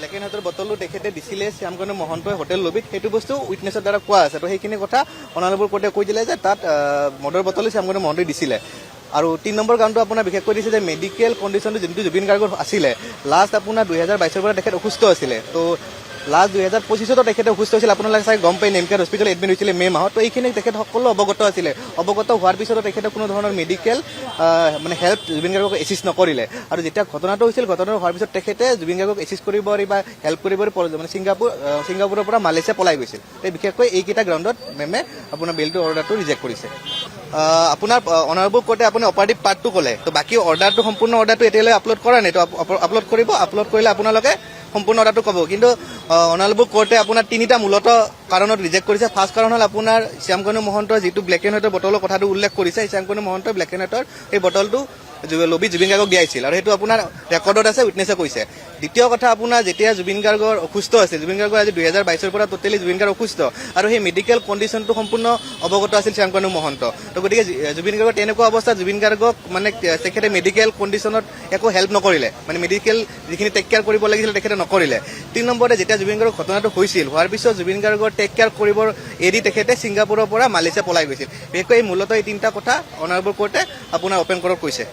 Black and হোৱাইটৰ বটলটো তেখেতে দিছিলে শ্যামকানু মহন্তই হোটেল লবিত, সেইটো বস্তু উইটনেছৰ দ্বাৰা কোৱা আছে। তো সেইখিনি কথা অনাৰেবল কোৰ্টে কৈ দিলে যে তাত মদৰ বটলো শ্যামকানু মহন্তই দিছিলে। আৰু 3 নম্বৰ কাৰণটো আপোনাৰ বিশেষকৈ দিছে যে মেডিকেল কণ্ডিশ্যনটো যোনটো জুবিন গাৰ্গৰ আছিলে, লাষ্ট আপোনাৰ 2022 পৰা তেখেত অসুস্থ আছিলে। তো লাষ্ট 2025 তেখেতে অসুস্থ হৈছিল, আপোনালোকে চাই গম পাই নেমকেয়াৰ হস্পিটেলত এডমিট হৈছিলে মে' মাহত। তো এইখিনি তেখেত সকলো অৱগত আছিলে। অৱগত হোৱাৰ পিছতো তেখেতে কোনো ধৰণৰ মেডিকেল মানে হেল্প জুবিন গাৰ্গক এচিষ্ট নকৰিলে। আৰু যেতিয়া ঘটনাটো হৈছিল, ঘটনাটো হোৱাৰ পিছত তেখেতে জুবিন গাৰ্গক এচিষ্ট কৰিব বা হেল্প কৰিব মানে ছিংগাপুৰৰ পৰা মালয়েছিয়া পলাই গৈছিল। বিশেষকৈ এইকেইটা গ্ৰাউণ্ডত মেমে আপোনাৰ বেইলটো অৰ্ডাৰটো ৰিজেক্ট কৰিছে। আপোনাৰ অনাৰেবল কোৰ্টে আপুনি অপাৰেটিভ পাৰ্টটো ক'লে, তো বাকী অৰ্ডাৰটো সম্পূৰ্ণ অৰ্ডাৰটো এতিয়ালৈ আপলোড কৰা নাই। তো আপলোড কৰিব, আপলোড কৰিলে আপোনালোকে সম্পূৰ্ণ অৰ্ডাৰটো ক'ব। কিন্তু অনাৰেবল কোৰ্টে আপোনাৰ 3টা মূলত কাৰণত ৰিজেক্ট কৰিছে। ফাৰ্ষ্ট কাৰণ হ'ল আপোনাৰ শ্যামকানু মহন্তৰ যিটো ব্লেক এণ্ড হোৱাইটৰ বটলৰ কথাটো উল্লেখ কৰিছে, শ্যামকানু মহন্তই ব্লেক এণ্ড হোৱাইটৰ এই বটলটো লবিত জুবিন গাৰ্গক দিয়াইছিল, আৰু সেইটো আপোনাৰ ৰেকৰ্ডত আছে, উইটনেছে কৈছে। দ্বিতীয় কথা, আপোনাৰ যেতিয়া জুবিন গাৰ্গৰ অসুস্থ আছিল, জুবিন গাৰ্গৰ আজি 2022 পৰা টোটেলি জুবিন গাৰ্গ অসুস্থ, আৰু সেই মেডিকেল কণ্ডিশ্যনটো সম্পূৰ্ণ অৱগত আছিল শ্যামকানু মহন্ত। তো গতিকে জুবিন গাৰ্গৰ তেনেকুৱা অৱস্থাত জুবিন গাৰ্গক মানে তেখেতে মেডিকেল কণ্ডিশ্যনত একো হেল্প নকৰিলে, মানে মেডিকেল যিখিনি টেক কেয়াৰ কৰিব লাগিছিল তেখেতে নকৰিলে। 3 নম্বৰতে যেতিয়া জুবিন গাৰ্গৰ ঘটনাটো হৈছিল, হোৱাৰ পিছত জুবিন গাৰ্গৰ টেক কেয়াৰ কৰিব এৰি তেখেতে ছিংগাপুৰৰ পৰা মালয়েছিয়া পলাই গৈছিল। বিশেষকৈ মূলতঃ এই 3টা কথা অনাৰেবল কোৰ্টে আপোনাৰ অপেন কোৰ্টত কৈছে।